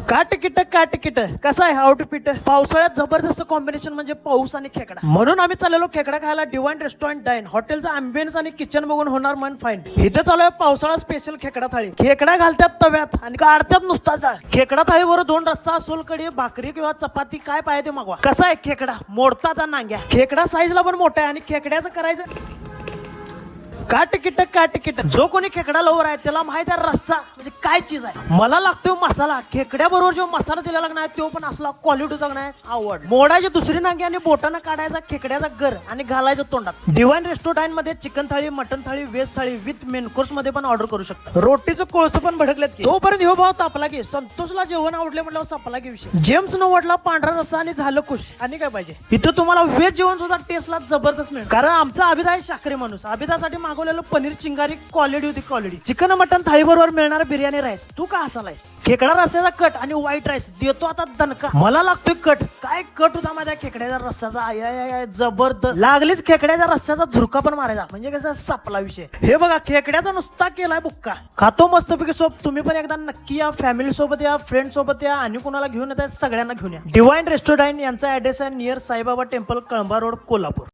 का तिकीट कसं आहे आउटफिट? पावसाळ्यात जबरदस्त कॉम्बिनेशन म्हणजे पाऊस आणि खेकडा, म्हणून आम्ही चाललेलो खेकडा खायला डिवाइन रेस्टॉरंट डाईन. हॉटेलचा अँबियन्स आणि किचन बघून होणार मन फाईंड. इथं चालू आहे पावसाळा स्पेशल खेकडा थाळी. खेकडा घालतात तव्यात आणि काढतात नुसता जाळ. खेकडा थाळीवर 2 रस्सा, सोलकढी, भाकरी किंवा चपाती काय पाहिजे ते मागवा. कसा आहे खेकडा? मोडतात नांग्या. खेकडा साईजला पण मोठा आहे आणि खेकड्याचं करायचं का तिकीट. जो कोणी खेकडा लवर आहे त्याला माहित आहे रस्सा म्हणजे काय चीज आहे. मला लागतो मसाला. खेकड्या बरोबर जो मसाला दिलेला नाही तो पण असला क्वालिटीचा नाही. आवड मोडायची दुसरी नांगी आणि बोटानं काढायचा खेकड्याचा गर आणि घालायचं तोंडात. डिवाइन रेस्टॉरंट मध्ये चिकन थाळी, मटन थाळी, व्हेज थाळी विथ मेन कोर्स मध्ये पण ऑर्डर करू शकता. रोटीचं कोळसं पण भडकलेत की तोपर्यंत हो भाव तापला की संतोषला जेवण आवडले म्हटलं सापला की विषय. जेम्स न वाटला पांढरा रस्सा आणि झालं खुश. आणि काय पाहिजे? इथं तुम्हाला व्हेज जेवण सुद्धा टेस्टला जबरदस्त मिळेल, कारण आमचा अभिदा आहे शाकाहारी माणूस. अभिदासाठी मागवलेलं पनीर चिंगारी क्वालिटी होती क्वालिटी. चिकन मटन थाळी बरोबर मिळणार बिर्याणी राईस. तू का हसालायस? खेकडा रस्स्याचा कट आणि व्हाईट राईस देतो आता दणका. मला लागतोय कट. काय कट होता माझ्या खेकड्याच्या रस्स्याचा. आय जबरदस्त. लागलीच खेकड्याच्या रस्स्याचा झुरका पण मारायचा म्हणजे कसं सापला विषय. हे बघा खेकड्याचा नुसता केलाय बुक्का. खातो मस्तपैकी सोप. तुम्ही पण एकदा नक्की या. फॅमिली सोबत या, फ्रेंड सोबत या आणि कोणाला घेऊन येत सगळ्यांना घेऊन या. डिवाइन रेस्टॉरंट यांचा ऍड्रेस आहे near Saibaba temple, Kalamba road, Kolhapur.